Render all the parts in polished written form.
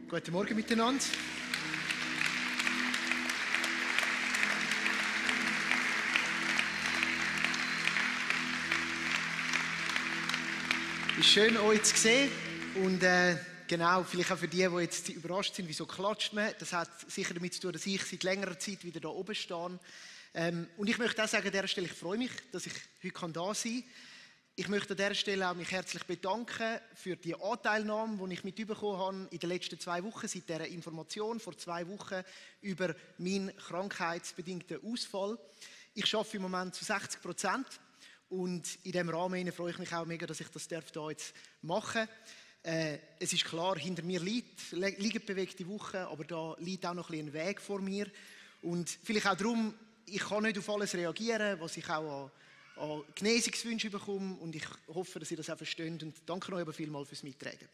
Guten Morgen miteinander. Es ist schön, euch zu sehen. Und genau, vielleicht auch für die jetzt überrascht sind, wieso klatscht man. Das hat sicher damit zu tun, dass ich seit längerer Zeit wieder da oben stehe. Und ich möchte auch sagen, an dieser Stelle, ich freue mich, dass ich heute da sein kann. Ich möchte an dieser Stelle auch mich herzlich bedanken für die Anteilnahme, die ich mitbekommen habe in den letzten 2 Wochen, seit dieser Information vor 2 Wochen über meinen krankheitsbedingten Ausfall. Ich arbeite im Moment zu 60% und in diesem Rahmen freue ich mich auch mega, dass ich das hier jetzt machen darf. Es ist klar, hinter mir liegen bewegte Wochen, aber da liegt auch noch ein Weg vor mir. Und vielleicht auch darum, ich kann nicht auf alles reagieren, was ich auch an Genesungswünsche bekomme, und ich hoffe, dass ihr das auch versteht, und danke euch aber vielmals fürs Mittragen.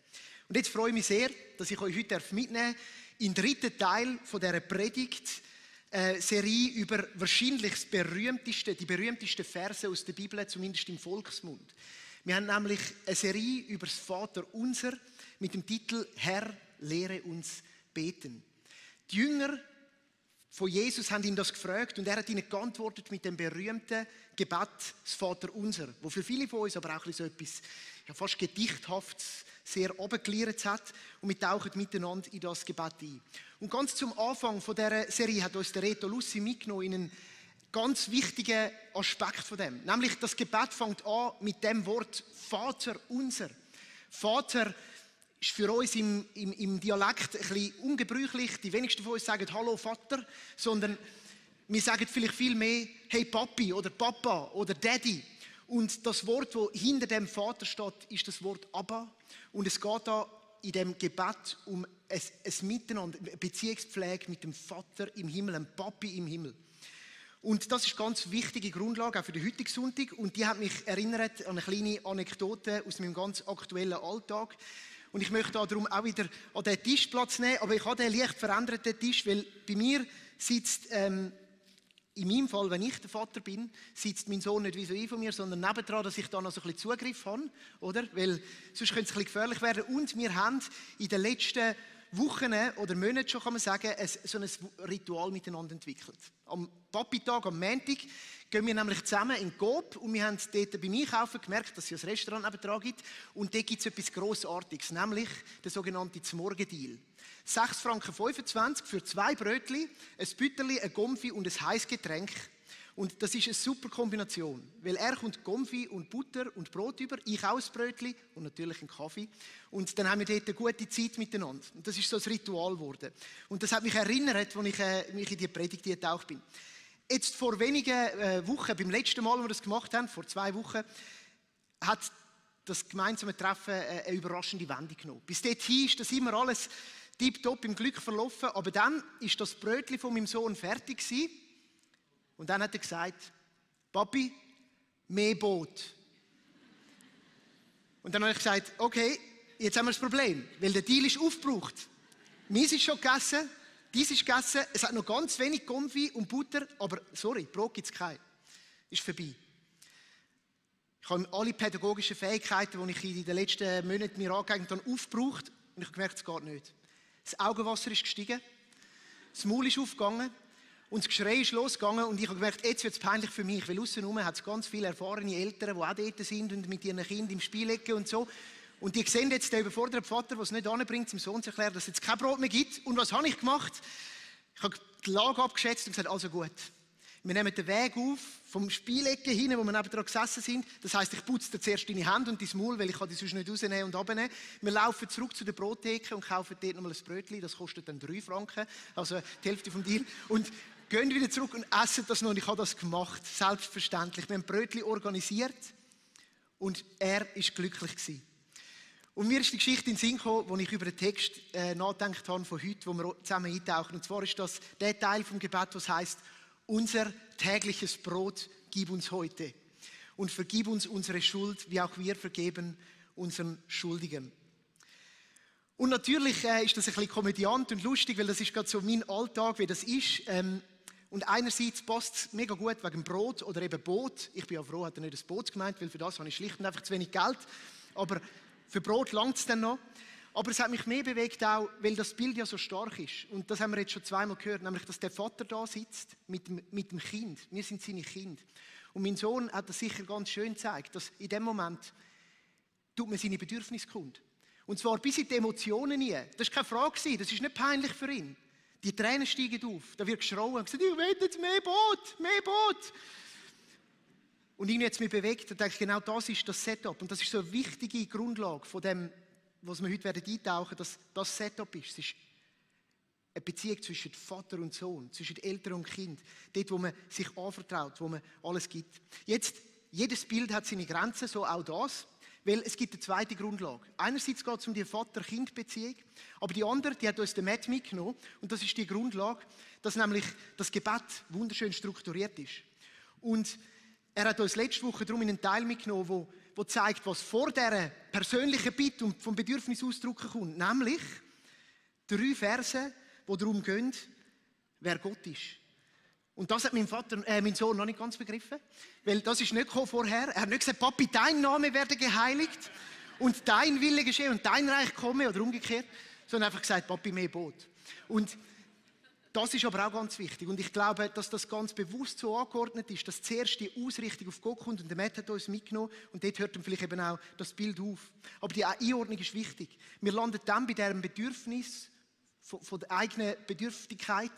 Und jetzt freue ich mich sehr, dass ich euch heute mitnehmen darf in den 3. Teil von dieser Predigt-Serie über wahrscheinlich die berühmtesten Verse aus der Bibel, zumindest im Volksmund. Wir haben nämlich eine Serie über das Vaterunser mit dem Titel «Herr, lehre uns beten». Die Jünger von Jesus haben ihn das gefragt und er hat ihnen geantwortet mit dem berühmten Gebet, das Vaterunser, wo für viele von uns aber auch so etwas fast Gedichthaftes sehr runtergeliert hat, und wir tauchen miteinander in das Gebet ein. Und ganz zum Anfang von dieser Serie hat uns der Reto Lussi mitgenommen in einen ganz wichtigen Aspekt von dem. Nämlich, das Gebet fängt an mit dem Wort Vaterunser. Vater ist für uns im Dialekt ein bisschen ungebräuchlich. Die wenigsten von uns sagen «Hallo Vater», sondern wir sagen vielleicht viel mehr «Hey Papi» oder «Papa» oder «Daddy». Und das Wort, das hinter dem Vater steht, ist das Wort «Abba». Und es geht da in dem Gebet um ein Miteinander, eine Beziehungspflege mit dem Vater im Himmel, einem Papi im Himmel. Und das ist eine ganz wichtige Grundlage auch für den heutigen Sonntag. Und die hat mich erinnert an eine kleine Anekdote aus meinem ganz aktuellen Alltag. Und ich möchte darum auch wieder an diesen Tisch Platz nehmen, aber ich habe den leicht veränderten Tisch, weil bei mir sitzt, in meinem Fall, wenn ich der Vater bin, sitzt mein Sohn nicht vis-à-vis von mir, sondern nebendran, dass ich da noch so ein bisschen Zugriff habe, oder? Weil sonst könnte es ein bisschen gefährlich werden. Und wir haben in den letzten Wochen oder Monaten schon, kann man sagen, so ein Ritual miteinander entwickelt. Am Papi-Tag, am Montag, gehen wir nämlich zusammen in Coop und wir haben dort beim Einkaufen gemerkt, dass es ein Restaurant nebendran gibt, und dort gibt es etwas Grossartiges, nämlich den sogenannten Zmorgen-Deal. 6,25 Franken für 2 Brötchen, ein Bütterli, ein Gomfi und ein heißes Getränk. Und das ist eine super Kombination, weil er kommt Gomfi und Butter und Brot über, ich auch ein Brötchen und natürlich einen Kaffee. Und dann haben wir dort eine gute Zeit miteinander. Und das ist so ein Ritual geworden. Und das hat mich erinnert, als ich mich in die Predigt getaucht bin. Jetzt vor wenigen Wochen, beim letzten Mal, als wir das gemacht haben, vor 2 Wochen, hat das gemeinsame Treffen eine überraschende Wendung genommen. Bis dorthin ist das immer alles tipptopp im Glück verlaufen, aber dann ist das Brötchen von meinem Sohn fertig gewesen. Und dann hat er gesagt, Papi, mehr Brot. Und dann habe ich gesagt, okay, jetzt haben wir das Problem, weil der Deal ist aufgebraucht. Meins ist schon gegessen, dies ist gegessen, es hat noch ganz wenig Gomfi und Butter, aber sorry, Brot gibt es kein. Ist vorbei. Ich habe alle pädagogischen Fähigkeiten, die ich in den letzten Monaten mir angeeignet habe, aufgebraucht, und ich habe gemerkt, es geht nicht. Das Augenwasser ist gestiegen, das Maul ist aufgegangen, und das Geschrei ist losgegangen, und ich habe gemerkt, jetzt wird es peinlich für mich, weil aussen hat es ganz viele erfahrene Eltern, die auch dort sind und mit ihren Kindern im Spiel liegen und so. Und die sehen jetzt den überforderten Vater, der es nicht anbringt, seinem Sohn zu erklären, dass es jetzt kein Brot mehr gibt. Und was habe ich gemacht? Ich habe die Lage abgeschätzt und gesagt, also gut, wir nehmen den Weg auf vom Spielecke hin, wo wir nebenan gesessen sind. Das heisst, ich putze dir zuerst deine Hände und dein Maul, weil ich die sonst nicht rausnehmen und runternehmen. Wir laufen zurück zu der Brottheke und kaufen dort nochmal ein Brötchen. Das kostet dann 3 Franken, also die Hälfte vom Deal. Und gehen wieder zurück und essen das noch. Und ich habe das gemacht, selbstverständlich. Wir haben Brötchen organisiert und er war glücklich gewesen. Und mir ist die Geschichte in den Sinn gekommen, als ich über den Text nachgedacht habe von heute, wo wir zusammen eintauchen. Und zwar ist das der Teil vom Gebet, was heißt: Unser tägliches Brot gib uns heute und vergib uns unsere Schuld, wie auch wir vergeben unseren Schuldigen. Und natürlich ist das ein bisschen komödiant und lustig, weil das ist gerade so mein Alltag, wie das ist. Und einerseits passt es mega gut wegen Brot oder eben Boot. Ich bin ja froh, hat er nicht ein Boot gemeint, weil für das habe ich schlicht und einfach zu wenig Geld. Aber für Brot langt es dann noch. Aber es hat mich mehr bewegt auch, weil das Bild ja so stark ist. Und das haben wir jetzt schon zweimal gehört, nämlich, dass der Vater da sitzt mit dem Kind. Wir sind seine Kinder. Und mein Sohn hat das sicher ganz schön gezeigt, dass in dem Moment tut man seine Bedürfnisse kund. Und zwar bis in die Emotionen hinein. Das war keine Frage, das ist nicht peinlich für ihn. Die Tränen steigen auf, da wird geschrauen und gesagt, ich will jetzt mehr Boot, mehr Boot. Und irgendwie hat es mich bewegt und denke, genau das ist das Setup. Und das ist so eine wichtige Grundlage von dem, was wir heute eintauchen werden, dass das Setup ist. Es ist eine Beziehung zwischen Vater und Sohn, zwischen Eltern und Kind. Dort, wo man sich anvertraut, wo man alles gibt. Jetzt, jedes Bild hat seine Grenzen, so auch das. Weil es gibt eine zweite Grundlage. Einerseits geht es um die Vater-Kind-Beziehung, aber die andere, die hat uns der Matt mitgenommen. Und das ist die Grundlage, dass nämlich das Gebet wunderschön strukturiert ist. Und er hat uns letzte Woche darum in einen Teil mitgenommen, wo zeigt, was vor dieser persönlichen Bitte und vom Bedürfnis ausdrücken kommt. Nämlich 3 Verse, die darum gehen, wer Gott ist. Und das hat mein Sohn noch nicht ganz begriffen, weil das ist nicht vorher. Er hat nicht gesagt, Papi, dein Name werde geheiligt und dein Wille geschehe und dein Reich komme oder umgekehrt, sondern einfach gesagt, Papi, mehr Boot. Und das ist aber auch ganz wichtig. Und ich glaube, dass das ganz bewusst so angeordnet ist, dass zuerst die Ausrichtung auf Gott kommt und der Matt hat uns mitgenommen und dort hört dann vielleicht eben auch das Bild auf. Aber die Einordnung ist wichtig. Wir landen dann bei diesem Bedürfnis von der eigenen Bedürftigkeit,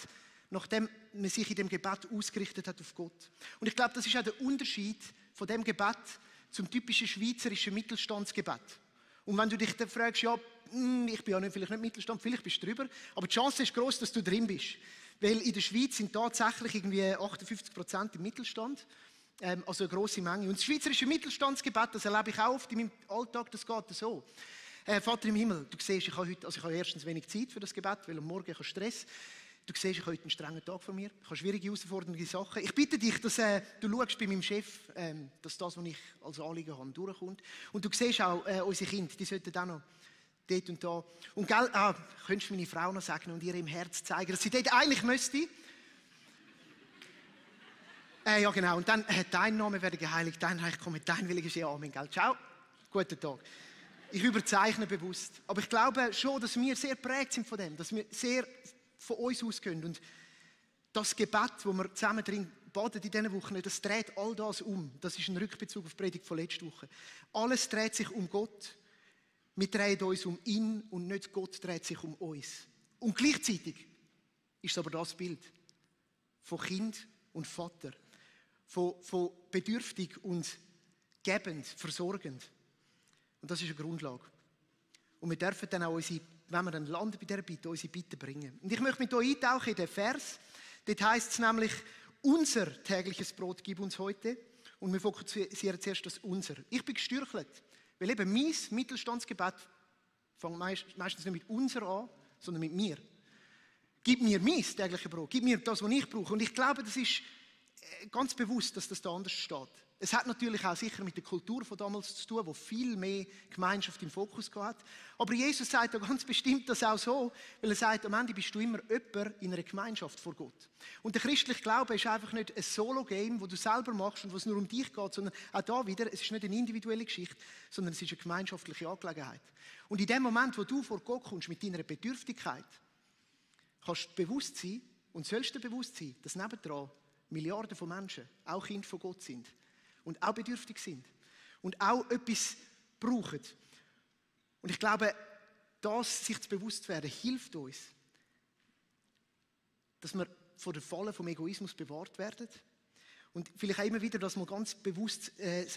nachdem man sich in dem Gebet ausgerichtet hat auf Gott. Und ich glaube, das ist auch der Unterschied von dem Gebet zum typischen schweizerischen Mittelstandsgebet. Und wenn du dich dann fragst, ja, ich bin ja vielleicht nicht Mittelstand, vielleicht bist du drüber, aber die Chance ist groß, dass du drin bist. Weil in der Schweiz sind tatsächlich irgendwie 58% im Mittelstand, also eine grosse Menge. Und das schweizerische Mittelstandsgebet, das erlebe ich auch oft in meinem Alltag, das geht so. Vater im Himmel, du siehst, ich habe erstens wenig Zeit für das Gebet, weil am Morgen ich habe Stress. Du siehst, ich habe heute einen strengen Tag von mir. Ich habe schwierige, herausfordernde Sachen. Ich bitte dich, dass du schaust bei meinem Chef, dass das, was ich als Anliegen habe, durchkommt. Und du siehst auch unsere Kinder, die sollten auch noch dort und da. Und gell, könntest du meine Frau noch sagen und ihr im Herz zeigen, dass sie dort eigentlich müsste. Ja, genau. Und dann, dein Name werde geheiligt, dein Reich komme, dein Wille geschehe. Amen. Gell? Ciao. Guten Tag. Ich überzeichne bewusst. Aber ich glaube schon, dass wir sehr geprägt sind von dem, dass wir sehr von uns ausgehen. Und das Gebet, wo wir zusammen drin baden in diesen Wochen, das dreht all das um. Das ist ein Rückbezug auf die Predigt von letzter Woche. Alles dreht sich um Gott. Wir drehen uns um ihn und nicht Gott dreht sich um uns. Und gleichzeitig ist es aber das Bild von Kind und Vater. Von bedürftig und gebend, versorgend. Und das ist eine Grundlage. Und wir dürfen dann auch unsere, wenn wir dann landen bei dieser Bitte, unsere Bitte bringen. Und ich möchte mit euch eintauchen in den Vers. Dort heisst es nämlich, unser tägliches Brot gib uns heute. Und wir fokussieren zuerst das unser. Ich bin gestürchelt, weil eben mein Mittelstandsgebet fängt meistens nicht mit unser an, sondern mit mir. Gib mir mein tägliches Brot, gib mir das, was ich brauche. Und ich glaube, das ist ganz bewusst, dass das da anders steht. Es hat natürlich auch sicher mit der Kultur von damals zu tun, wo viel mehr Gemeinschaft im Fokus hat. Aber Jesus sagt ja ganz bestimmt das auch so, weil er sagt, am Ende bist du immer jemand in einer Gemeinschaft vor Gott. Und der christliche Glaube ist einfach nicht ein Solo-Game, wo du selber machst und wo es nur um dich geht, sondern auch da wieder, es ist nicht eine individuelle Geschichte, sondern es ist eine gemeinschaftliche Angelegenheit. Und in dem Moment, wo du vor Gott kommst mit deiner Bedürftigkeit, kannst du bewusst sein und sollst dir bewusst sein, dass nebendran Milliarden von Menschen auch Kinder von Gott sind. Und auch bedürftig sind. Und auch etwas brauchen. Und ich glaube, das sich zu bewusst werden, hilft uns, dass wir vor der Falle vom Egoismus bewahrt werden. Und vielleicht auch immer wieder das mal ganz bewusst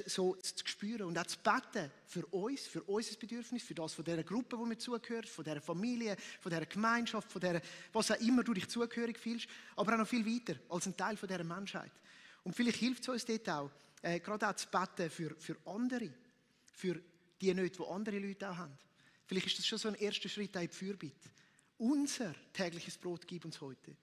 so zu spüren und auch zu beten für uns, für unser Bedürfnis, für das von dieser Gruppe, wo wir zugehören, von dieser Familie, von dieser Gemeinschaft, von dieser, was auch immer du dich zugehörig fühlst, aber auch noch viel weiter als ein Teil von dieser Menschheit. Und vielleicht hilft es uns dort auch, gerade auch zu beten für andere, für die Nöte, die andere Leute auch haben. Vielleicht ist das schon so ein erster Schritt in die Fürbitte. Unser tägliches Brot gib uns heute.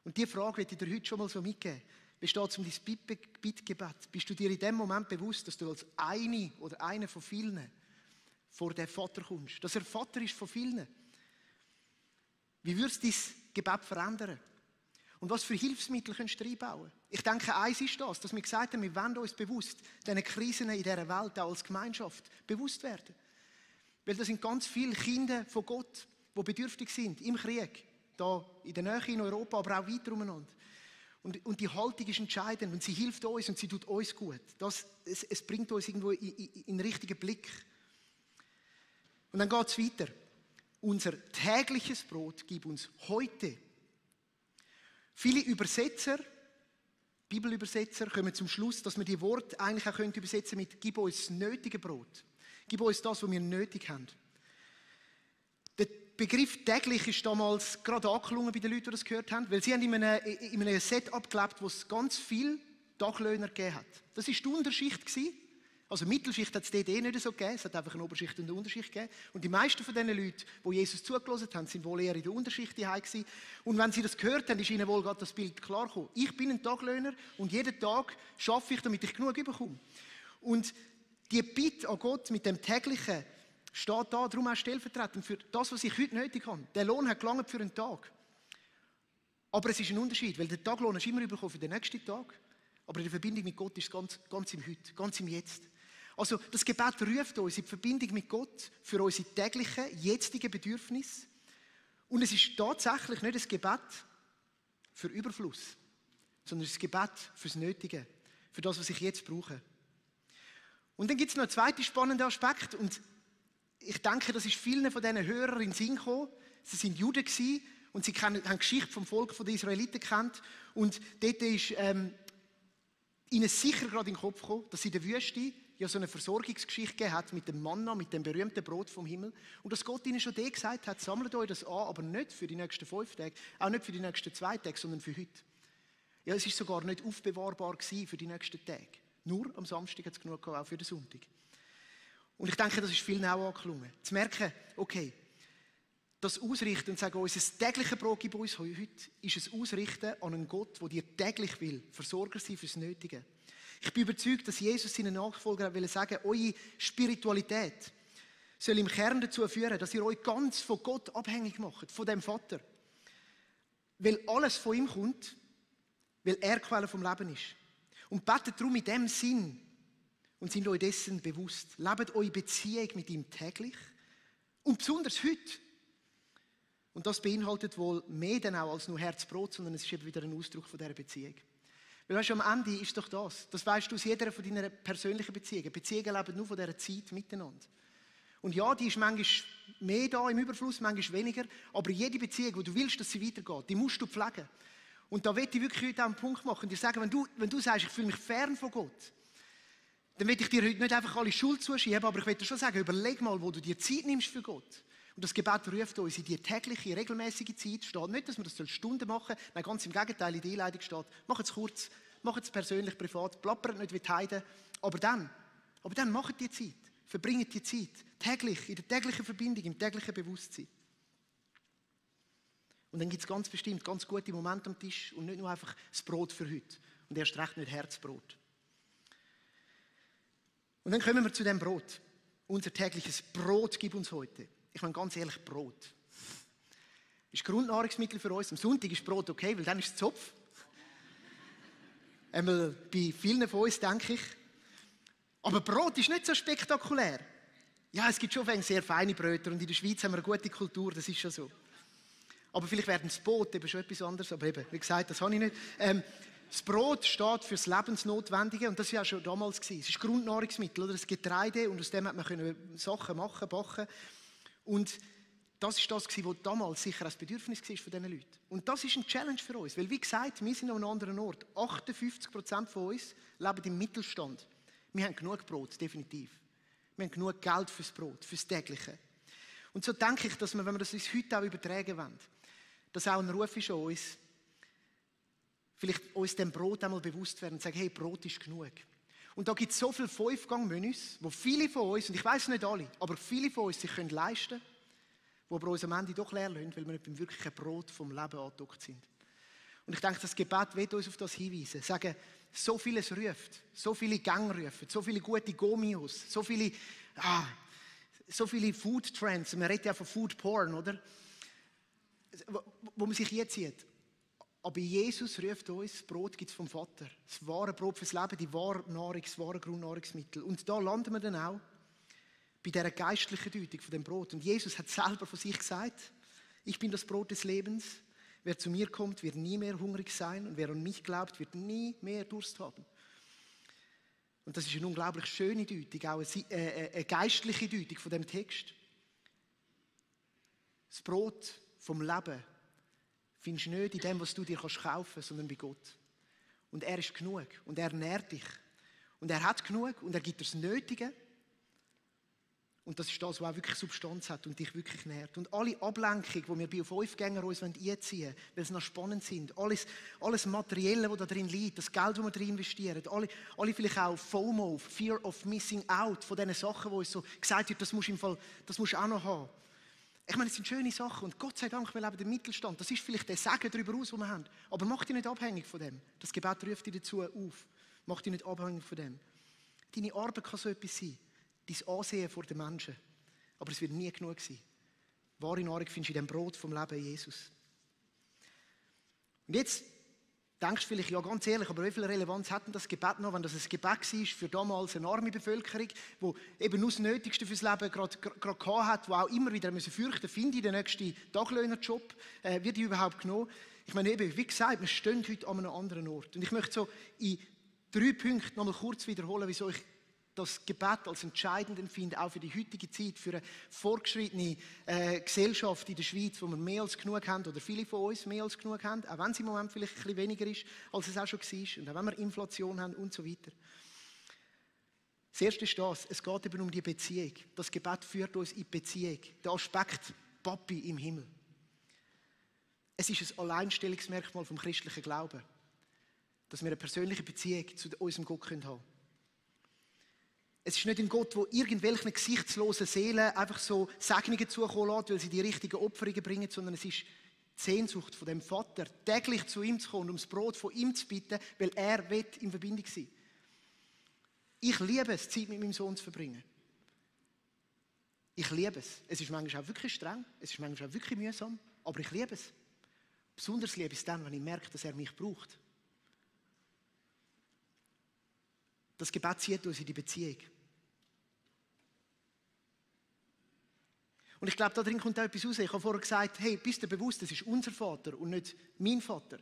Und diese Frage möchte ich dir heute schon mal so mitgeben. Wie steht es um dein Bittgebet? Bist du dir in dem Moment bewusst, dass du als eine oder einer von vielen vor den Vater kommst? Dass er Vater ist von vielen? Wie würdest du dein Gebet verändern? Und was für Hilfsmittel kannst du einbauen? Ich denke, eins ist das, dass wir gesagt haben, wir wollen uns bewusst diesen Krisen in dieser Welt auch als Gemeinschaft bewusst werden. Weil da sind ganz viele Kinder von Gott, die bedürftig sind im Krieg. Da in der Nähe in Europa, aber auch weiter umeinander. Und die Haltung ist entscheidend und sie hilft uns und sie tut uns gut. Es bringt uns irgendwo in den richtigen Blick. Und dann geht es weiter. Unser tägliches Brot gib uns heute. Viele Übersetzer, Bibelübersetzer, kommen zum Schluss, dass man die Worte eigentlich auch übersetzen mit gib uns das nötige Brot. Gib uns das, was wir nötig haben. Der Begriff täglich ist damals gerade angeklungen bei den Leuten, die das gehört haben, weil sie haben in einem Setup gelebt, wo es ganz viele Taglöhner gegeben hat. Das war die Unterschicht. Also Mittelschicht hat es dort nicht so gegeben, es hat einfach eine Oberschicht und eine Unterschicht gegeben. Und die meisten von diesen Leuten, die Jesus zugelassen haben, sind wohl eher in der Unterschicht gewesen. Und wenn sie das gehört haben, ist ihnen wohl gerade das Bild klar gekommen. Ich bin ein Taglöhner und jeden Tag arbeite ich, damit ich genug bekomme. Und die Bitte an Gott mit dem täglichen steht da, darum auch stellvertretend für das, was ich heute nötig habe. Der Lohn hat gelangt für einen Tag. Aber es ist ein Unterschied, weil der Taglohn ist immer bekommen für den nächsten Tag. Aber in der Verbindung mit Gott ist es ganz im Heute, ganz im Jetzt. Also das Gebet ruft uns in die Verbindung mit Gott für unsere täglichen, jetzigen Bedürfnisse. Und es ist tatsächlich nicht ein Gebet für Überfluss, sondern es ist ein Gebet fürs Nötige, für das, was ich jetzt brauche. Und dann gibt es noch einen zweiten spannenden Aspekt. Und ich denke, das ist vielen von diesen Hörern in den Sinn gekommen. Sie sind Juden gewesen und sie haben die Geschichte vom Volk der Israeliten gekannt. Und dort ist ihnen sicher gerade in den Kopf gekommen, dass sie in der Wüste ja so eine Versorgungsgeschichte gegeben hat mit dem Manna, mit dem berühmten Brot vom Himmel. Und dass Gott ihnen schon gesagt hat, sammelt euch das an, aber nicht für die nächsten 5 Tage, auch nicht für die nächsten 2 Tage, sondern für heute. Ja, es ist sogar nicht aufbewahrbar gewesen für die nächsten Tage. Nur am Samstag hat es genug gehabt, auch für den Sonntag. Und ich denke, das ist vielen auch angeklungen. Zu merken, okay, das Ausrichten und sagen, unser tägliches Brot gibt uns heute, ist ein Ausrichten an einen Gott, der dir täglich will, Versorger sein fürs Nötige. Ich bin überzeugt, dass Jesus seinen Nachfolgern will sagen, eure Spiritualität soll im Kern dazu führen, dass ihr euch ganz von Gott abhängig macht, von dem Vater. Weil alles von ihm kommt, weil er Quelle vom Leben ist. Und betet darum in dem Sinn und sind euch dessen bewusst. Lebt eure Beziehung mit ihm täglich und besonders heute. Und das beinhaltet wohl mehr denn auch als nur Herzbrot, sondern es ist eben wieder ein Ausdruck von dieser Beziehung. Weil weißt du, am Ende ist doch das weißt du aus jeder von deinen persönlichen Beziehungen. Beziehungen leben nur von dieser Zeit miteinander. Und ja, die ist manchmal mehr da im Überfluss, manchmal weniger, aber jede Beziehung, wo du willst, dass sie weitergeht, die musst du pflegen. Und da will ich wirklich heute auch einen Punkt machen und dir sagen, wenn du sagst, ich fühle mich fern von Gott, dann will ich dir heute nicht einfach alle Schuld zuschieben, aber ich will dir schon sagen, überleg mal, wo du dir Zeit nimmst für Gott. Und das Gebet ruft uns in die tägliche, regelmäßige Zeit. Steht nicht, dass wir das Stunden machen sollen. Nein, ganz im Gegenteil, in der Einleitung steht, macht es kurz, macht es persönlich, privat, plappert nicht wie die Heiden. Aber dann macht die Zeit, verbringt die Zeit, täglich, in der täglichen Verbindung, im täglichen Bewusstsein. Und dann gibt es ganz bestimmt ganz gute Momente am Tisch und nicht nur einfach das Brot für heute. Und erst recht nicht Herzbrot. Und dann kommen wir zu dem Brot. Unser tägliches Brot gibt uns heute. Ich meine ganz ehrlich, Brot. Ist Grundnahrungsmittel für uns. Am Sonntag ist Brot okay, weil dann ist es Zopf. Einmal bei vielen von uns, denke ich. Aber Brot ist nicht so spektakulär. Ja, es gibt schon sehr feine Brötchen und in der Schweiz haben wir eine gute Kultur, das ist schon so. Aber vielleicht werden das Brot eben schon etwas anderes. Aber eben, wie gesagt, das habe ich nicht. Das Brot steht für das Lebensnotwendige und das war ja schon damals. Es ist Grundnahrungsmittel, oder? Das Getreide und aus dem hat man Sachen machen, backen. Und das ist das, was damals sicher ein Bedürfnis war von diesen Leuten. Und das ist eine Challenge für uns, weil wie gesagt, wir sind an einem anderen Ort. 58% von uns leben im Mittelstand. Wir haben genug Brot, definitiv. Wir haben genug Geld fürs Brot, fürs Tägliche. Und so denke ich, dass wir, wenn wir das uns heute auch übertragen wollen, dass auch ein Ruf ist an uns, vielleicht uns dem Brot einmal bewusst werden und sagen, hey, Brot ist genug. Und da gibt es so viele 5-Gang-Menüs, wo viele von uns, und ich weiss nicht alle, aber viele von uns sich leisten können, die aber uns am Ende doch leer lassen, weil wir nicht beim wirklichen Brot vom Leben angedockt sind. Und ich denke, das Gebet wird uns auf das hinweisen. Sagen, so vieles ruft, so viele Gänge rufen, so viele gute Gomios, so viele Food Trends, man redet ja von Food Porn, oder? Wo man sich jetzt sieht. Aber Jesus ruft uns, das Brot gibt es vom Vater. Das wahre Brot fürs Leben, die wahre Nahrung, das wahre Grundnahrungsmittel. Und da landen wir dann auch bei dieser geistlichen Deutung von dem Brot. Und Jesus hat selber von sich gesagt, ich bin das Brot des Lebens. Wer zu mir kommt, wird nie mehr hungrig sein. Und wer an mich glaubt, wird nie mehr Durst haben. Und das ist eine unglaublich schöne Deutung, auch eine geistliche Deutung von dem Text. Das Brot vom Leben findest du nicht in dem, was du dir kaufen kannst, sondern bei Gott. Und er ist genug und er nährt dich. Und er hat genug und er gibt dir das Nötige. Und das ist das, was auch wirklich Substanz hat und dich wirklich nährt. Und alle Ablenkungen, die wir bei 5-Gänger uns einziehen wollen, weil sie noch spannend sind, alles Materielle, das da drin liegt, das Geld, das wir drin investieren, alle vielleicht auch FOMO, Fear of Missing Out, von diesen Sachen, wo uns so gesagt wird, das musst du auch noch haben. Ich meine, es sind schöne Sachen und Gott sei Dank, wir leben im Mittelstand. Das ist vielleicht der Segen darüber aus, den wir haben. Aber mach dich nicht abhängig von dem. Das Gebet ruft dich dazu auf. Mach dich nicht abhängig von dem. Deine Arbeit kann so etwas sein. Dein Ansehen vor den Menschen. Aber es wird nie genug sein. Wahre Nahrung findest du in dem Brot vom Leben Jesus. Und jetzt denkst du vielleicht, ja ganz ehrlich, aber wie viel Relevanz hat denn das Gebet noch, wenn das ein Gebet war für damals eine arme Bevölkerung, die eben nur das Nötigste fürs Leben gerade gehabt hat, die auch immer wieder fürchten müssen, finde ich den nächsten Taglöhnerjob, wird die überhaupt genommen? Ich meine eben, wie gesagt, wir stehen heute an einem anderen Ort. Und ich möchte so in 3 Punkten nochmal kurz wiederholen, wieso ich das Gebet als entscheidend empfinde, auch für die heutige Zeit, für eine fortgeschrittene Gesellschaft in der Schweiz, wo wir mehr als genug haben, oder viele von uns mehr als genug haben, auch wenn es im Moment vielleicht ein bisschen weniger ist, als es auch schon war, und auch wenn wir Inflation haben und so weiter. Das Erste ist das, es geht eben um die Beziehung. Das Gebet führt uns in die Beziehung. Der Aspekt Papi im Himmel. Es ist ein Alleinstellungsmerkmal vom christlichen Glauben, dass wir eine persönliche Beziehung zu unserem Gott haben können. Es ist nicht ein Gott, der irgendwelchen gesichtslosen Seelen einfach so Segnungen zukommen lässt, weil sie die richtigen Opferungen bringen, sondern es ist die Sehnsucht von dem Vater, täglich zu ihm zu kommen und um das Brot von ihm zu bitten, weil er will in Verbindung sein. Ich liebe es, Zeit mit meinem Sohn zu verbringen. Ich liebe es. Es ist manchmal auch wirklich streng, es ist manchmal auch wirklich mühsam, aber ich liebe es. Besonders liebe ich es dann, wenn ich merke, dass er mich braucht. Das Gebet zieht uns in die Beziehung. Und ich glaube, da drin kommt auch etwas raus. Ich habe vorher gesagt, hey, bist du bewusst, das ist unser Vater und nicht mein Vater.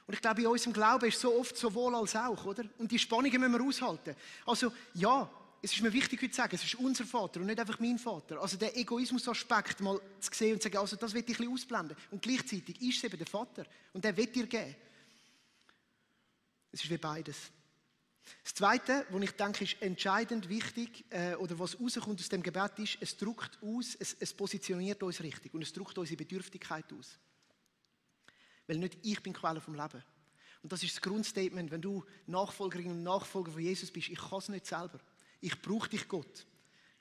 Und ich glaube, in unserem Glauben ist so oft sowohl als auch, oder? Und die Spannungen müssen wir aushalten. Also, ja, es ist mir wichtig, heute zu sagen, es ist unser Vater und nicht einfach mein Vater. Also, den Egoismusaspekt mal zu sehen und zu sagen, also, das will ich ein bisschen ausblenden. Und gleichzeitig ist es eben der Vater. Und der will dir geben. Es ist wie beides. Das Zweite, was ich denke, ist entscheidend wichtig, oder was rauskommt aus dem Gebet ist, es drückt aus, es positioniert uns richtig und es drückt unsere Bedürftigkeit aus. Weil nicht ich bin Quelle vom Leben. Und das ist das Grundstatement, wenn du Nachfolgerin und Nachfolger von Jesus bist, ich kann es nicht selber. Ich brauche dich, Gott.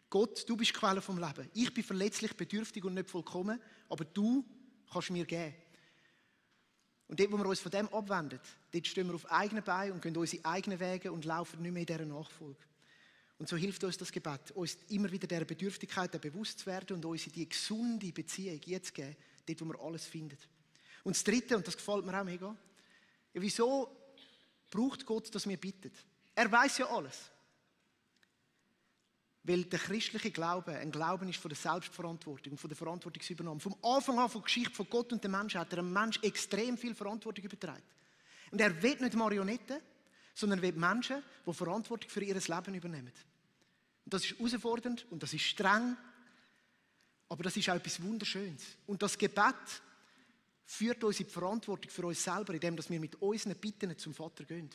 Gott, du bist Quelle vom Leben. Ich bin verletzlich, bedürftig und nicht vollkommen, aber du kannst mir geben. Und dort, wo wir uns von dem abwenden, dort stehen wir auf eigenen Beinen und gehen unsere eigenen Wege und laufen nicht mehr in dieser Nachfolge. Und so hilft uns das Gebet, uns immer wieder dieser Bedürftigkeit bewusst zu werden und uns in die gesunde Beziehung jetzt geben, dort, wo wir alles finden. Und das Dritte, und das gefällt mir auch mega, ja, wieso braucht Gott, dass wir bitten? Er weiß ja alles. Weil der christliche Glaube ein Glauben ist von der Selbstverantwortung und von der Verantwortungsübernahme. Vom Anfang an von der Geschichte von Gott und dem Menschen hat dem Menschen extrem viel Verantwortung übertragen. Und er will nicht Marionetten, sondern will Menschen, die Verantwortung für ihr Leben übernehmen. Und das ist herausfordernd und das ist streng, aber das ist auch etwas Wunderschönes. Und das Gebet führt uns in die Verantwortung für uns selber, indem wir mit unseren Bitten zum Vater gehen.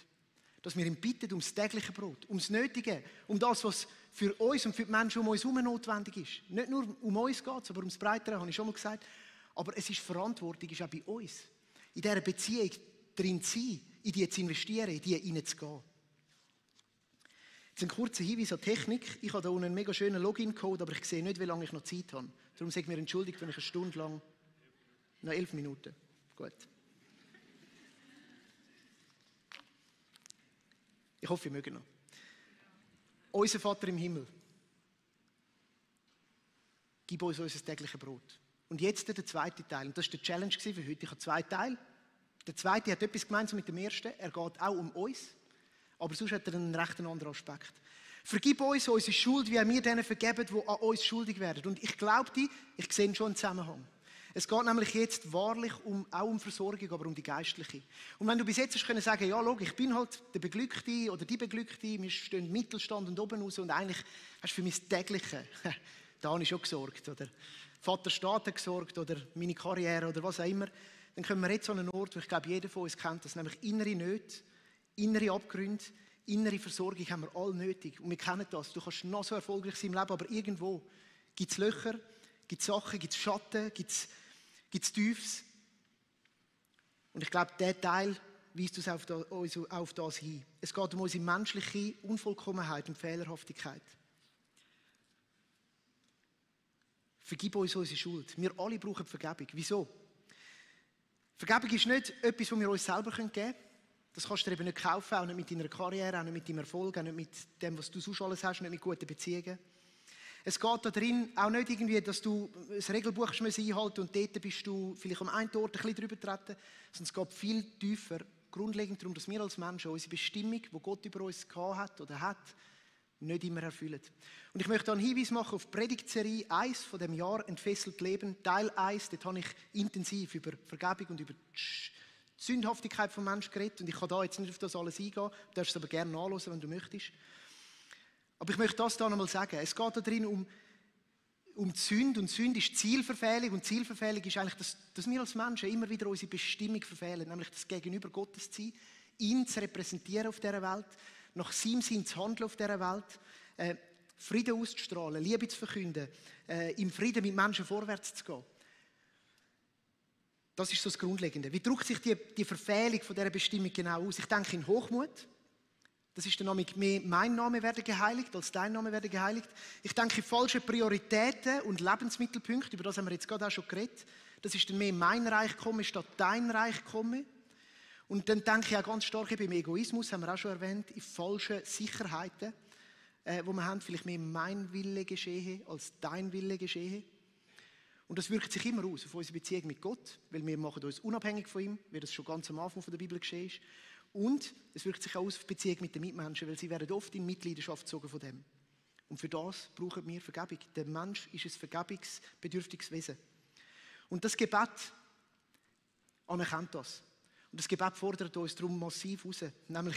Dass wir ihn bitten ums tägliche Brot, ums Nötige, um das, was für uns und für die Menschen um uns herum notwendig ist. Nicht nur um uns geht es, aber ums Breitere, habe ich schon mal gesagt. Aber es ist Verantwortung, ist auch bei uns. In dieser Beziehung drin zu sein, in die zu investieren, in die hineinzugehen. Jetzt ein kurzer Hinweis an Technik. Ich habe hier unten einen mega schönen Login-Code, aber ich sehe nicht, wie lange ich noch Zeit habe. Darum sage ich mir entschuldigt, wenn ich eine Stunde lang... Noch 11 Minuten. Gut. Ich hoffe, wir mögen noch. Unser Vater im Himmel, gib uns unser tägliches Brot. Und jetzt der zweite Teil. Und das war die Challenge für heute. Ich habe 2 Teile. Der zweite hat etwas gemeinsam mit dem ersten. Er geht auch um uns. Aber sonst hat er einen recht anderen Aspekt. Vergib uns unsere Schuld, wie auch wir denen vergeben, die an uns schuldig werden. Und ich glaube dir, ich sehe schon einen Zusammenhang. Es geht nämlich jetzt wahrlich auch um Versorgung, aber um die geistliche. Und wenn du bis jetzt hast können sagen, ja, schau, ich bin halt der Beglückte oder die Beglückte, wir stehen im Mittelstand und oben raus und eigentlich hast du für mein Tägliche, da habe ich schon gesorgt, oder Vater Staat hat gesorgt oder meine Karriere oder was auch immer, dann kommen wir jetzt an einen Ort, wo ich glaube, jeder von uns kennt das, nämlich innere Nöte, innere Abgründe, innere Versorgung haben wir alle nötig. Und wir kennen das. Du kannst noch so erfolgreich sein im Leben, aber irgendwo gibt es Löcher, gibt es Sachen, gibt es Schatten, gibt es Tiefs. Und ich glaube, dieser Teil weist uns auf das hin. Es geht um unsere menschliche Unvollkommenheit und Fehlerhaftigkeit. Vergib uns unsere Schuld. Wir alle brauchen Vergebung. Wieso? Vergebung ist nicht etwas, das wir uns selber geben können. Das kannst du dir eben nicht kaufen, auch nicht mit deiner Karriere, auch nicht mit deinem Erfolg, auch nicht mit dem, was du sonst alles hast, nicht mit guten Beziehungen. Es geht da drin auch nicht irgendwie, dass du ein Regelbuch einhalten und dort bist du vielleicht am einen Ort ein bisschen drüber treten, sondern es geht viel tiefer, grundlegend darum, dass wir als Menschen unsere Bestimmung, die Gott über uns gehabt hat oder hat, nicht immer erfüllen. Und ich möchte einen Hinweis machen auf die Predigtserie 1 von dem Jahr «Entfesselt Leben», Teil 1. Dort habe ich intensiv über Vergebung und über die Sündhaftigkeit vom Menschen geredet. Und ich kann da jetzt nicht auf das alles eingehen. Du darfst es aber gerne nachhören, wenn du möchtest. Aber ich möchte das da nochmal sagen. Es geht da drin um die Sünde. Und Sünde ist Zielverfehlung. Und Zielverfehlung ist eigentlich, dass wir als Menschen immer wieder unsere Bestimmung verfehlen. Nämlich das Gegenüber Gottes zu sein, ihn zu repräsentieren auf dieser Welt, nach seinem Sinn zu handeln auf dieser Welt, Frieden auszustrahlen, Liebe zu verkünden, im Frieden mit Menschen vorwärts zu gehen. Das ist so das Grundlegende. Wie drückt sich die Verfehlung von dieser Bestimmung genau aus? Ich denke in Hochmut. Das ist der Name, mehr mein Name werde geheiligt, als dein Name werde geheiligt. Ich denke in falsche Prioritäten und Lebensmittelpunkte, über das haben wir jetzt gerade auch schon geredet. Das ist dann mehr mein Reich komme statt dein Reich komme. Und dann denke ich auch ganz stark beim Egoismus, haben wir auch schon erwähnt, in falsche Sicherheiten, wo wir haben, vielleicht mehr mein Wille geschehe als dein Wille geschehe. Und das wirkt sich immer aus auf unsere Beziehung mit Gott, weil wir machen uns unabhängig von ihm, wie das schon ganz am Anfang von der Bibel geschehen ist. Und es wirkt sich auch aus auf die Beziehung mit den Mitmenschen, weil sie werden oft in Mitleidenschaft gezogen von dem. Und für das brauchen wir Vergebung. Der Mensch ist ein vergebungsbedürftiges Wesen. Und das Gebet anerkennt das. Und das Gebet fordert uns darum massiv raus, nämlich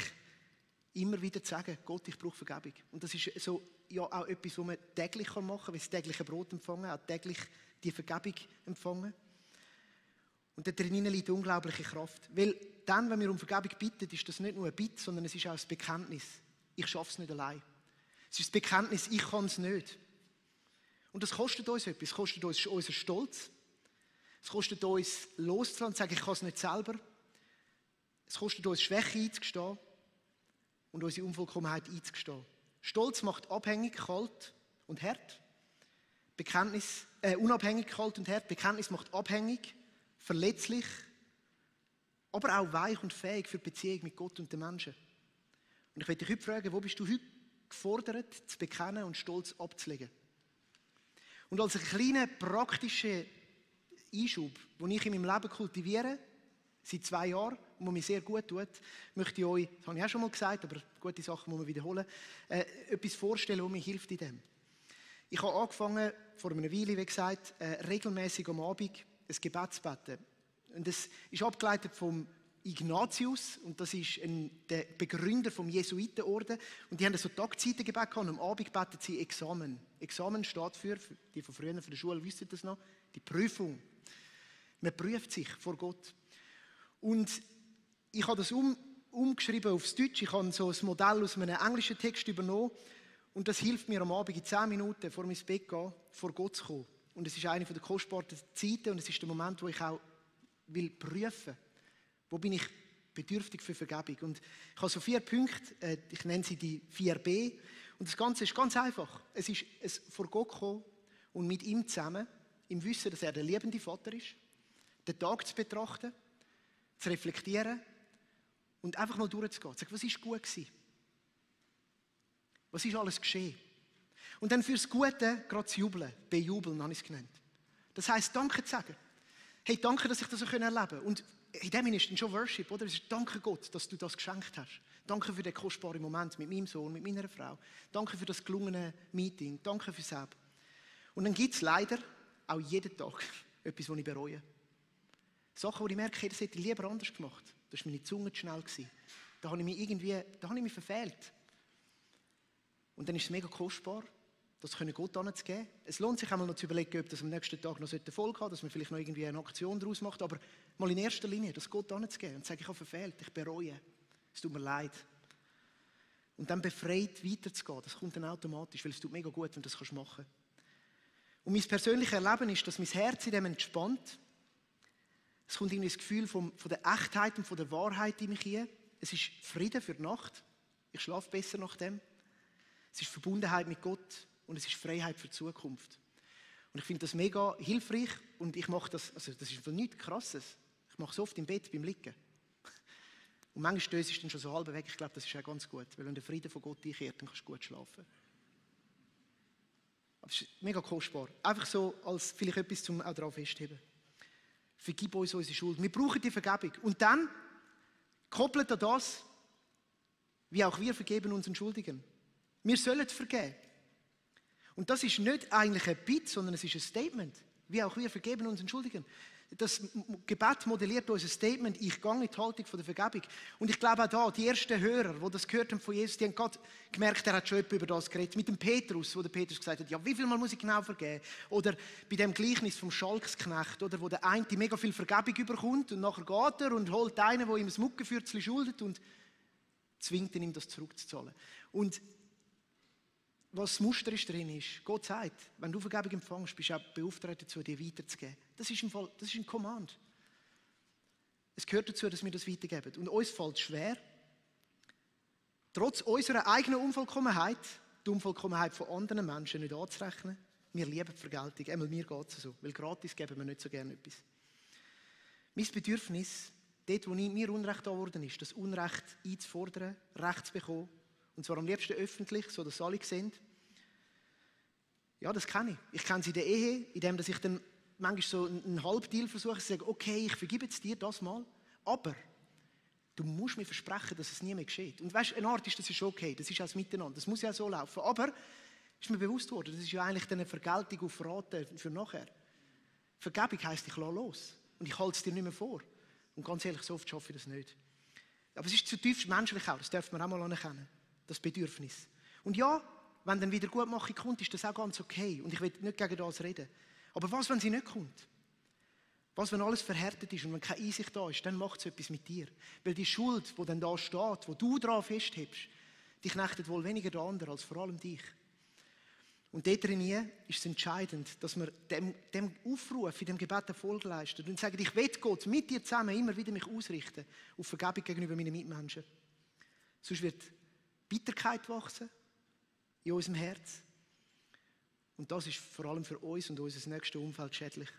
immer wieder zu sagen, Gott, ich brauche Vergebung. Und das ist so ja auch etwas, was man täglich machen kann, wie das tägliche Brot empfangen, auch täglich die Vergebung empfangen. Und da drinnen liegt unglaubliche Kraft. Weil dann, wenn wir um Vergebung bitten, ist das nicht nur ein Bitt, sondern es ist auch das Bekenntnis. Ich schaffe es nicht allein. Es ist das Bekenntnis, ich kann es nicht. Und das kostet uns etwas. Es kostet uns unseren Stolz. Es kostet uns loszulassen und zu sagen, ich kann es nicht selber. Es kostet uns Schwäche einzugestehen und unsere Unvollkommenheit einzugestehen. Stolz macht abhängig, kalt und hart. Unabhängig, kalt und hart. Bekenntnis macht abhängig, verletzlich, aber auch weich und fähig für die Beziehung mit Gott und den Menschen. Und ich möchte dich heute fragen, wo bist du heute gefordert, zu bekennen und Stolz abzulegen? Und als einen kleinen praktischen Einschub, den ich in meinem Leben kultiviere, seit 2 Jahren, und der mir sehr gut tut, möchte ich euch, das habe ich auch schon mal gesagt, aber gute Sachen muss man wiederholen, etwas vorstellen, was mir hilft in dem. Ich habe angefangen, vor einer Weile, wie gesagt, regelmäßig am Abend ein Gebet zu beten. Und das ist abgeleitet vom Ignatius, und das ist der Begründer vom Jesuitenorden. Und die haben so Tagzeiten gebetet und am Abend beten sie Examen. Examen steht für die von früher von der Schule wissen das noch, die Prüfung. Man prüft sich vor Gott. Und ich habe das umgeschrieben aufs Deutsch. Ich habe so ein Modell aus einem englischen Text übernommen. Und das hilft mir am Abend in 10 Minuten vor meinem Bett gehen, vor Gott zu kommen. Und es ist eine der kostbarsten Zeiten und es ist der Moment, wo ich auch will prüfen, wo bin ich bedürftig für Vergebung. Und ich habe so 4 Punkte, ich nenne sie die 4B. Und das Ganze ist ganz einfach. Es ist ein vor Gott kommen und mit ihm zusammen, im Wissen, dass er der liebende Vater ist, den Tag zu betrachten, zu reflektieren und einfach mal durchzugehen. Zu sagen, was ist gut gewesen? Was ist alles geschehen? Und dann fürs Gute gerade zu jubeln. Bejubeln habe ich es genannt. Das heisst, Danke zu sagen. Hey, danke, dass ich das so erleben konnte. Und in dem ist dann schon Worship, oder? Es ist Danke Gott, dass du das geschenkt hast. Danke für den kostbaren Moment mit meinem Sohn, mit meiner Frau. Danke für das gelungene Meeting. Danke fürs Leben. Und dann gibt es leider auch jeden Tag etwas, was ich bereue. Sachen, wo ich merke, das hätte ich lieber anders gemacht. Da war meine Zunge zu schnell. Da habe ich mich verfehlt. Und dann ist es mega kostbar, das Gott anzugeben. Es lohnt sich einmal noch zu überlegen, ob das am nächsten Tag noch Erfolg hat, dass man vielleicht noch irgendwie eine Aktion daraus macht, aber mal in erster Linie das Gott anzugeben und zu sagen, ich habe verfehlt, ich bereue, es tut mir leid. Und dann befreit weiterzugehen, das kommt dann automatisch, weil es tut mega gut, wenn du das machen kannst. Und mein persönliches Erleben ist, dass mein Herz in dem entspannt. Es kommt irgendwie das Gefühl von der Echtheit und von der Wahrheit in mich hin. Es ist Frieden für die Nacht. Ich schlafe besser nach dem. Es ist Verbundenheit mit Gott und es ist Freiheit für die Zukunft. Und ich finde das mega hilfreich und ich mache das, also das ist nichts Krasses. Ich mache es oft im Bett beim Liegen. Und manchmal stößt es dann schon so halb weg. Ich glaube, das ist auch ganz gut, weil wenn der Frieden von Gott einkehrt, dann kannst du gut schlafen. Aber es ist mega kostbar. Einfach so als vielleicht etwas zum auch daran festheben. Vergib uns unsere Schuld. Wir brauchen die Vergebung. Und dann koppelt an das, wie auch wir vergeben unseren Schuldigen. Wir sollen vergeben. Und das ist nicht eigentlich ein Bitte, sondern es ist ein Statement. Wie auch wir vergeben unseren Schuldigen. Das Gebet modelliert unser Statement, ich gehe in die Haltung von der Vergebung. Und ich glaube auch da, die ersten Hörer, die das gehört haben von Jesus, die haben gerade gemerkt, er hat schon über das geredet. Mit dem Petrus, wo der Petrus gesagt hat, ja, wie viel Mal muss ich genau vergeben? Oder bei dem Gleichnis vom Schalksknecht, oder, wo der eine mega viel Vergebung überkommt und nachher geht er und holt einen, der ihm ein Muckenfürzchen schuldet und zwingt ihn, ihm das zurückzuzahlen. Und was das Muster ist drin ist, Gott sagt, wenn du Vergebung empfängst, bist du auch beauftragt dazu, dir weiterzugeben. Das ist ein Command. Es gehört dazu, dass wir das weitergeben. Und uns fällt es schwer, trotz unserer eigenen Unvollkommenheit, die Unvollkommenheit von anderen Menschen nicht anzurechnen. Wir lieben die Vergeltung. Einmal mir geht es so, weil gratis geben wir nicht so gerne etwas. Mein Bedürfnis, dort, wo mir Unrecht da worden ist, das Unrecht einzufordern, Recht zu bekommen, und zwar am liebsten öffentlich, so dass alle sehen. Ja, das kenne ich. Ich kenne es in der Ehe, indem ich dann manchmal so einen Halbdeal versuche, zu sagen, okay, ich vergebe jetzt dir das mal, aber du musst mir versprechen, dass es nie mehr geschieht. Und weißt, eine Art ist das schon okay, das ist auch das Miteinander, das muss ja so laufen. Aber ist mir bewusst worden, das ist ja eigentlich eine Vergeltung auf Raten für nachher. Vergebung heisst, ich lasse los und ich halte es dir nicht mehr vor. Und ganz ehrlich, so oft schaffe ich das nicht. Aber es ist zutiefst menschlich auch, das darf man auch mal anerkennen. Das Bedürfnis. Und ja, wenn dann Wiedergutmachung kommt, ist das auch ganz okay. Und ich will nicht gegen das reden. Aber was, wenn sie nicht kommt? Was, wenn alles verhärtet ist und wenn keine Einsicht da ist, dann macht es etwas mit dir. Weil die Schuld, die dann da steht, wo du daran festhebst, die knechtet wohl weniger der andere als vor allem dich. Und dort drin ist es entscheidend, dass wir dem Aufruf, in dem Gebet Erfolg leisten und sagen, ich will Gott mit dir zusammen immer wieder mich ausrichten auf Vergebung gegenüber meinen Mitmenschen. Sonst wird Bitterkeit wachsen in unserem Herz. Und das ist vor allem für uns und unser nächstes Umfeld schädlich.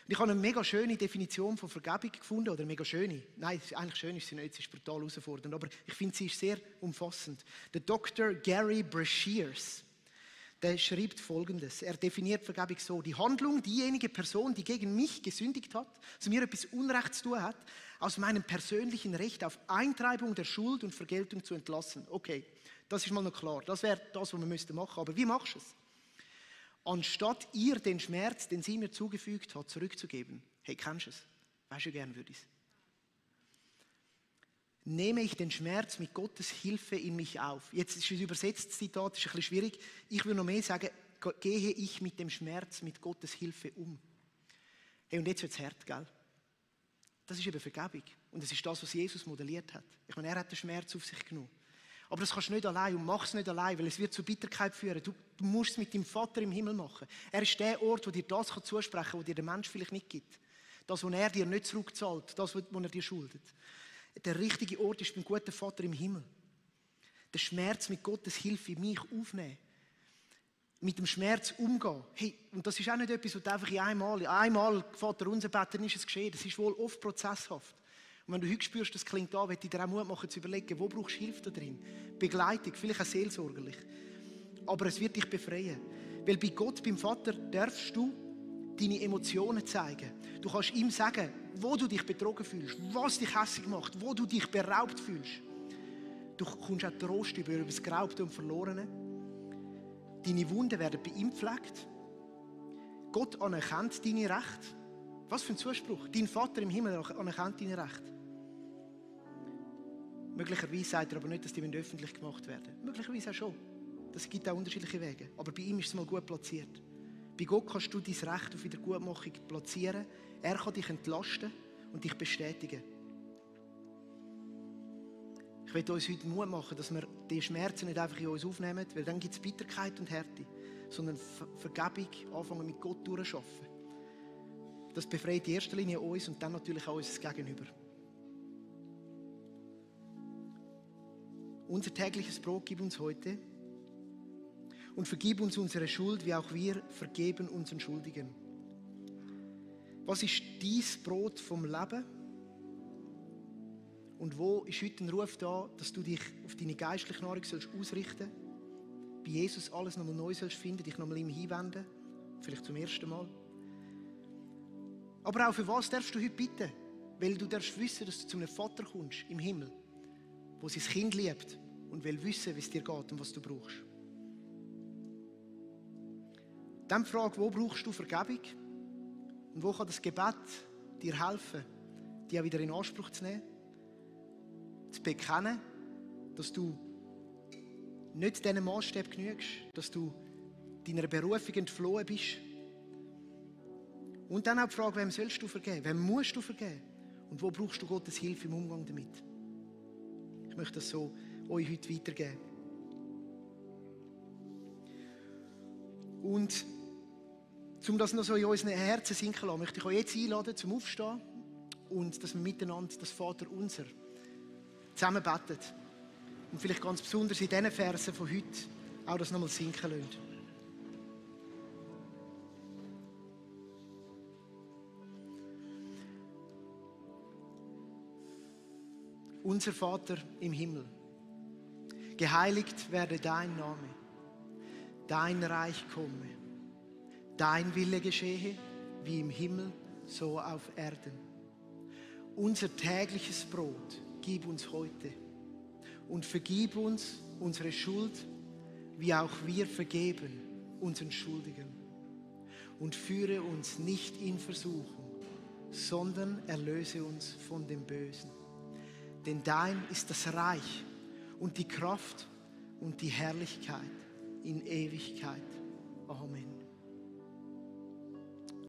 Und ich habe eine mega schöne Definition von Vergebung gefunden, oder mega schöne. Nein, eigentlich schön ist sie nicht, sie ist brutal herausfordernd, aber ich finde, sie ist sehr umfassend. Der Dr. Gary Breshears, der schreibt Folgendes. Er definiert Vergebung so: Die Handlung, diejenige Person, die gegen mich gesündigt hat, also mir etwas Unrecht zu tun hat, aus meinem persönlichen Recht auf Eintreibung der Schuld und Vergeltung zu entlassen. Okay, das ist mal noch klar. Das wäre das, was wir machen müssten. Aber wie machst du es? Anstatt ihr den Schmerz, den sie mir zugefügt hat, zurückzugeben. Hey, kennst du es? Weißt du, gern würde ich es. Nehme ich den Schmerz mit Gottes Hilfe in mich auf. Jetzt ist es übersetzt, das Zitat ist ein bisschen schwierig. Ich würde noch mehr sagen, gehe ich mit dem Schmerz mit Gottes Hilfe um. Hey, und jetzt wird es hart, gell? Das ist eben Vergebung. Und das ist das, was Jesus modelliert hat. Ich meine, er hat den Schmerz auf sich genommen. Aber das kannst du nicht allein und mach es nicht allein, weil es wird zu Bitterkeit führen. Du musst es mit deinem Vater im Himmel machen. Er ist der Ort, wo dir das zusprechen kann, was dir der Mensch vielleicht nicht gibt. Das, was er dir nicht zurückzahlt, das, was er dir schuldet. Der richtige Ort ist beim guten Vater im Himmel. Den Schmerz mit Gottes Hilfe in mich aufnehmen. Mit dem Schmerz umgehen. Hey, und das ist auch nicht etwas, was du einfach einmal Vater unser beten, dann ist es geschehen. Das ist wohl oft prozesshaft. Und wenn du heute spürst, das klingt an, möchte ich dir auch Mut machen, zu überlegen, wo brauchst du Hilfe da drin? Begleitung, vielleicht auch seelsorgerlich. Aber es wird dich befreien. Weil bei Gott, beim Vater, darfst du deine Emotionen zeigen. Du kannst ihm sagen, wo du dich betrogen fühlst, was dich hässlich macht, wo du dich beraubt fühlst. Du kommst auch Trost über das Geraubte und Verlorene. Deine Wunden werden bei ihm gepflegt. Gott anerkennt deine Rechte. Was für ein Zuspruch. Dein Vater im Himmel anerkennt deine Rechte. Möglicherweise sagt er aber nicht, dass die öffentlich gemacht werden. Möglicherweise auch schon. Das gibt auch unterschiedliche Wege. Aber bei ihm ist es mal gut platziert. Bei Gott kannst du dein Recht auf Wiedergutmachung platzieren. Er kann dich entlasten und dich bestätigen. Ich möchte uns heute Mut machen, dass wir die Schmerzen nicht einfach in uns aufnehmen, weil dann gibt es Bitterkeit und Härte, sondern Vergebung anfangen mit Gott durchzuschaffen. Das befreit in erster Linie uns und dann natürlich auch unser Gegenüber. Unser tägliches Brot gib uns heute und vergib uns unsere Schuld, wie auch wir vergeben unseren Schuldigen. Was ist dein Brot vom Leben? Und wo ist heute ein Ruf da, dass du dich auf deine geistliche Nahrung ausrichten sollst? Bei Jesus alles nochmal neu sollst finden, dich nochmal ihm hinwenden, vielleicht zum ersten Mal. Aber auch für was darfst du heute bitten? Weil du darfst wissen, dass du zu einem Vater kommst im Himmel, der sein Kind liebt und will wissen, wie es dir geht und was du brauchst. Dann frag, wo brauchst du Vergebung? Und wo kann das Gebet dir helfen, die auch wieder in Anspruch zu nehmen? Zu bekennen, dass du nicht diesen Maßstab genügst, dass du deiner Berufung entflohen bist. Und dann auch die Frage, wem sollst du vergeben? Wem musst du vergeben? Und wo brauchst du Gottes Hilfe im Umgang damit? Ich möchte das so euch heute weitergeben. Und um das noch so in unseren Herzen sinken zu lassen, möchte ich euch jetzt einladen, zum Aufstehen und dass wir miteinander das Vaterunser zusammen beten. Und vielleicht ganz besonders in diesen Versen von heute auch das nochmal sinken lassen. Unser Vater im Himmel, geheiligt werde dein Name, dein Reich komme, dein Wille geschehe, wie im Himmel, so auf Erden. Unser tägliches Brot gib uns heute und vergib uns unsere Schuld, wie auch wir vergeben unseren Schuldigen. Und führe uns nicht in Versuchung, sondern erlöse uns von dem Bösen. Denn dein ist das Reich und die Kraft und die Herrlichkeit in Ewigkeit. Amen.